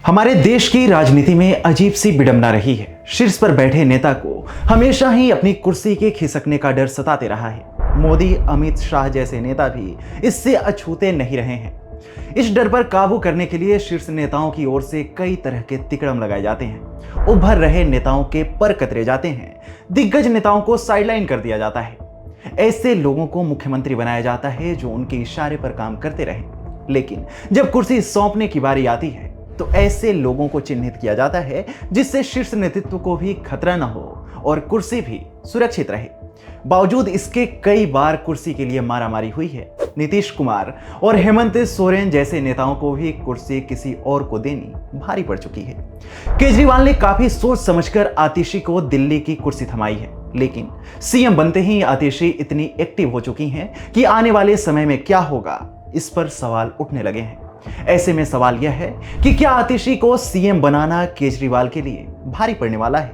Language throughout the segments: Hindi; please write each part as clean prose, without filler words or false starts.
हमारे देश की राजनीति में अजीब सी विडंबना रही है। शीर्ष पर बैठे नेता को हमेशा ही अपनी कुर्सी के खिसकने का डर सताते रहा है। मोदी, अमित शाह जैसे नेता भी इससे अछूते नहीं रहे हैं। इस डर पर काबू करने के लिए शीर्ष नेताओं की ओर से कई तरह के तिकड़म लगाए जाते हैं। उभर रहे नेताओं के पर कतरे जाते हैं। दिग्गज नेताओं को साइडलाइन कर दिया जाता है। ऐसे लोगों को मुख्यमंत्री बनाया जाता है जो उनके इशारे पर काम करते रहे। लेकिन जब कुर्सी सौंपने की बारी आती है तो ऐसे लोगों को चिन्हित किया जाता है जिससे शीर्ष नेतृत्व को भी खतरा न हो और कुर्सी भी सुरक्षित रहे। बावजूद इसके कई बार कुर्सी के लिए मारामारी हुई है। नीतीश कुमार और हेमंत सोरेन जैसे नेताओं को भी कुर्सी किसी और को देनी भारी पड़ चुकी है। केजरीवाल ने काफी सोच समझकर आतिशी को दिल्ली की कुर्सी थमाई है, लेकिन सीएम बनते ही आतिशी इतनी एक्टिव हो चुकी हैं कि आने वाले समय में क्या होगा इस पर सवाल उठने लगे हैं। ऐसे में सवाल यह है कि क्या आतिशी को सीएम बनाना केजरीवाल के लिए भारी पड़ने वाला है?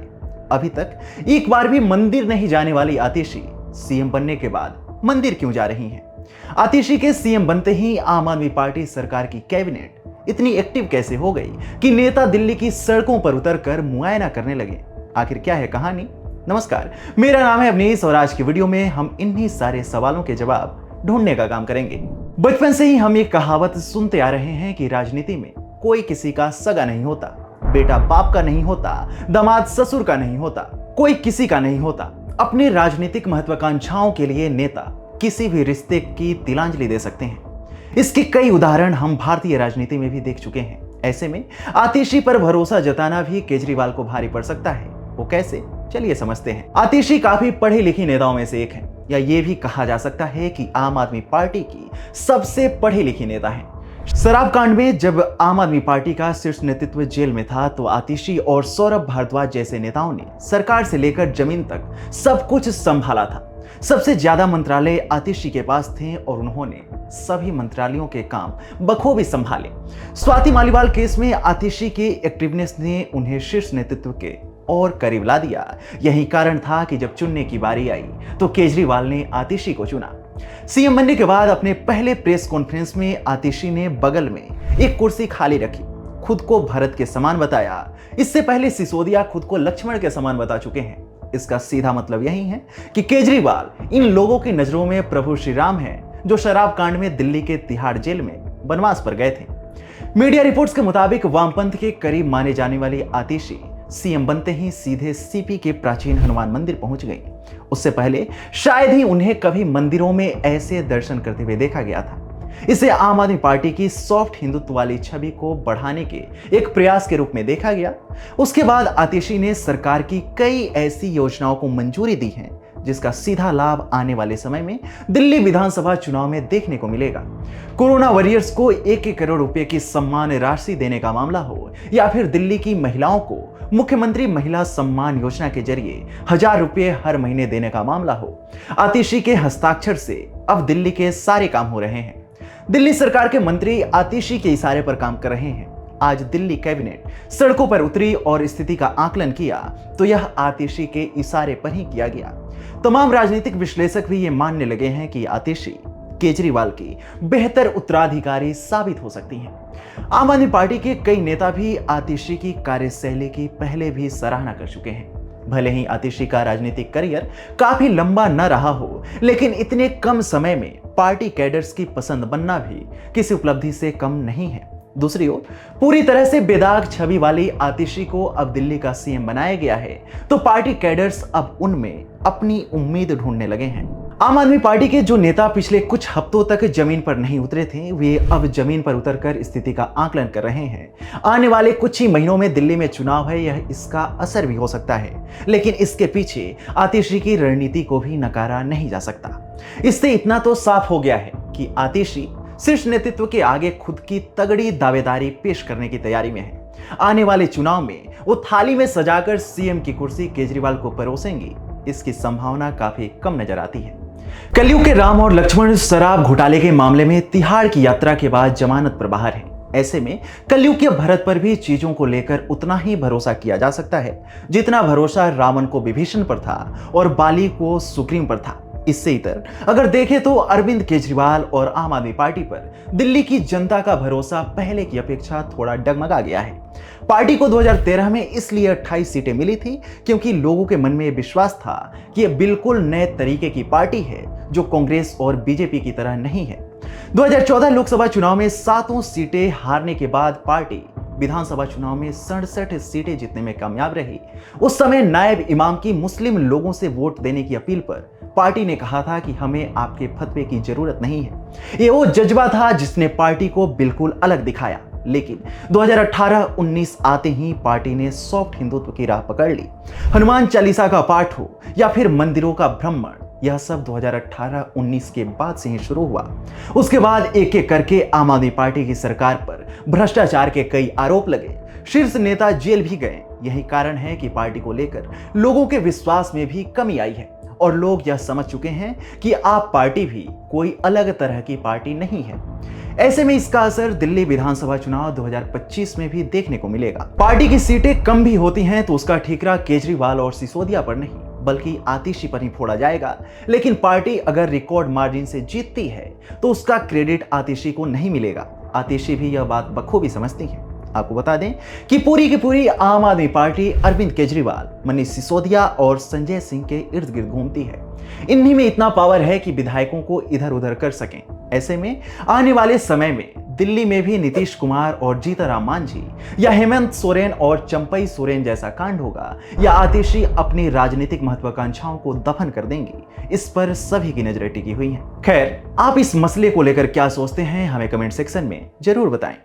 अभी तक एक बार भी मंदिर नहीं जाने वाली आतिशी सीएम बनने के बाद मंदिर क्यों जा रही हैं? आतिशी के सीएम बनते ही आम आदमी पार्टी सरकार की कैबिनेट इतनी एक्टिव कैसे हो गई कि नेता दिल्ली की सड़कों पर उतरकर मुआयना करने लगे? आखिर क्या है कहानी? नमस्कार, मेरा नाम है अवनीश और आज की वीडियो में हम इन्हीं सारे सवालों के जवाब ढूंढने का काम करेंगे। बचपन से ही हम एक कहावत सुनते आ रहे हैं कि राजनीति में कोई किसी का सगा नहीं होता, बेटा बाप का नहीं होता, दामाद ससुर का नहीं होता, कोई किसी का नहीं होता। अपनी राजनीतिक महत्वाकांक्षाओं के लिए नेता किसी भी रिश्ते की तिलांजलि दे सकते हैं। इसके कई उदाहरण हम भारतीय राजनीति में भी देख चुके हैं। ऐसे में आतिशी पर भरोसा जताना भी केजरीवाल को भारी पड़ सकता है। वो कैसे? चलिए समझते हैं। आतिशी काफी पढ़ी लिखी नेताओं में से एक है, या ये भी कहा जा सकता है कि आम आदमी पार्टी की सबसे पढ़ी लिखी नेता है। शराब कांड में जब आम आदमी पार्टी का शीर्ष नेतृत्व जेल में था तो आतिशी और सौरभ भारद्वाज जैसे नेताओं ने सरकार से लेकर जमीन तक सब कुछ संभाला था। सबसे ज्यादा मंत्रालय आतिशी के पास थे और उन्होंने सभी मंत्रालयों के काम बखूबी संभाले। स्वाति मालीवाल केस में आतिशी के एक्टिवनेस ने उन्हें शीर्ष नेतृत्व के और करीब ला दिया। यही कारण था कि जब चुनने की बारी आई तो केजरीवाल ने आतिशी को चुना। सीएम बनने के बाद अपने पहले प्रेस कॉन्फ्रेंस में आतिशी ने बगल में एक कुर्सी खाली रखी, खुद को भरत के समान बताया। इससे पहले सिसोदिया खुद को लक्ष्मण के समान बता चुके हैं। इसका सीधा मतलब यही है कि केजरीवाल इन लोगों की नजरों में प्रभु श्री राम हैं, जो शराब कांड में दिल्ली के तिहाड़ जेल में बनवास पर गए थे। मीडिया रिपोर्ट्स के मुताबिक वामपंथ के करीब माने जाने वाली आतिशी सीएम बनते ही सीधे सीपी के प्राचीन हनुमान मंदिर पहुंच गई। उससे पहले शायद ही उन्हें कभी मंदिरों में ऐसे दर्शन करते हुए देखा गया था। इसे आम आदमी पार्टी की सॉफ्ट हिंदुत्व वाली छवि को बढ़ाने के एक प्रयास के रूप में देखा गया। उसके बाद आतिशी ने सरकार की कई ऐसी योजनाओं को मंजूरी दी है जिसका सीधा लाभ आने वाले समय में दिल्ली विधानसभा चुनाव में देखने को मिलेगा। कोरोना वॉरियर्स को 1-1 करोड़ रुपए की सम्मान राशि देने का मामला हो या फिर दिल्ली की महिलाओं को मुख्यमंत्री महिला सम्मान योजना के जरिए 1000 रुपए हर महीने देने का मामला हो, आतिशी के हस्ताक्षर से अब दिल्ली के सारे काम हो रहे हैं। दिल्ली सरकार के मंत्री आतिशी के इशारे पर काम कर रहे हैं। आज दिल्ली कैबिनेट सड़कों पर उतरी और स्थिति का आकलन किया तो यह आतिशी के इशारे पर ही किया गया। तमाम राजनीतिक विश्लेषक भी ये मानने लगे हैं कि आतिशी केजरीवाल की बेहतर उत्तराधिकारी साबित हो सकती हैं। आम आदमी पार्टी के कई नेता भी आतिशी की कार्यशैली की पहले भी सराहना कर चुके हैं। भले ही आतिशी का राजनीतिक करियर काफी लंबा न रहा हो, लेकिन इतने कम समय में पार्टी कैडर्स की पसंद बनना भी किसी उपलब्धि से कम नहीं है। दूसरी ओर पूरी तरह से बेदाग छवि वाली आतिशी को अब दिल्ली का सीएम बनाया गया है तो पार्टी कैडर्स अब उनमें अपनी उम्मीद ढूंढने लगे हैं। आम आदमी पार्टी के जो नेता पिछले कुछ हफ्तों तक जमीन पर नहीं उतरे थे, वे अब जमीन पर उतरकर स्थिति का आकलन कर रहे हैं। आने वाले कुछ ही महीनों में दिल्ली में चुनाव है, यह इसका असर भी हो सकता है, लेकिन इसके पीछे आतिशी की रणनीति को भी नकारा नहीं जा सकता। इससे इतना तो साफ हो गया है कि आतिशी शीर्ष नेतृत्व के आगे खुद की तगड़ी दावेदारी पेश करने की तैयारी में है। आने वाले चुनाव में वो थाली में सजाकर सीएम की कुर्सी केजरीवाल को परोसेंगी, इसकी संभावना काफी कम नजर आती है। कलयुग के राम और लक्ष्मण शराब घोटाले के मामले में तिहाड़ की यात्रा के बाद जमानत पर बाहर है। ऐसे में कलयुग के भरत पर भी चीजों को लेकर उतना ही भरोसा किया जा सकता है जितना भरोसा रावण को विभीषण पर था और बाली को सुग्रीव पर था। इससे इतर अगर देखें तो अरविंद केजरीवाल और आम आदमी पार्टी पर दिल्ली की जनता का भरोसा पहले की अपेक्षा थोड़ा डगमगा गया है। पार्टी को 2013 में इसलिए 28 सीटें मिली थी क्योंकि लोगों के मन में यह विश्वास था कि यह बिल्कुल नए तरीके की पार्टी है जो कांग्रेस और बीजेपी की तरह नहीं है। 2014 लोकसभा चुनाव में 7 सीटें हारने के बाद पार्टी विधानसभा चुनाव में 67 सीटें जीतने में कामयाब रही। उस समय नायब इमाम की मुस्लिम लोगों से वोट देने की अपील पर पार्टी ने कहा था कि हमें आपके फतवे की जरूरत नहीं है। ये वो जज्बा था जिसने पार्टी को बिल्कुल अलग दिखाया। लेकिन 2018-19 आते ही पार्टी ने सॉफ्ट हिंदुत्व की राह पकड़ ली। हनुमान चालीसा का पाठ हो या फिर मंदिरों का भ्रमण, यह सब 2018-19 के बाद से ही शुरू हुआ। उसके बाद एक एक करके आम आदमी पार्टी की सरकार पर भ्रष्टाचार के कई आरोप लगे, शीर्ष नेता जेल भी गए। यही कारण है कि पार्टी को लेकर लोगों के विश्वास में भी कमी आई है और लोग यह समझ चुके हैं कि आप पार्टी भी कोई अलग तरह की पार्टी नहीं है। ऐसे में इसका असर दिल्ली विधानसभा चुनाव 2025 में भी देखने को मिलेगा। पार्टी की सीटें कम भी होती हैं तो उसका ठीकरा केजरीवाल और सिसोदिया पर नहीं बल्कि आतिशी पर ही फोड़ा जाएगा। लेकिन पार्टी अगर रिकॉर्ड मार्जिन से जीतती है तो उसका क्रेडिट आतिशी को नहीं मिलेगा। आतिशी भी यह बात बखूबी समझती है। आपको बता दें कि पूरी की पूरी आम आदमी पार्टी अरविंद केजरीवाल, मनीष सिसोदिया और संजय सिंह के इर्द गिर्द घूमती है। इन्हीं में इतना पावर है कि विधायकों को इधर उधर कर सकें। ऐसे में आने वाले समय में दिल्ली में भी नीतीश कुमार और जीतनराम मांझी या हेमंत सोरेन और चंपई सोरेन जैसा कांड होगा या आतिशी अपनी राजनीतिक महत्वाकांक्षाओं को दफन कर देंगी, इस पर सभी की नजरें टिकी हुई हैं। खैर, आप इस मसले को लेकर क्या सोचते हैं हमें कमेंट सेक्शन में जरूर बताएं।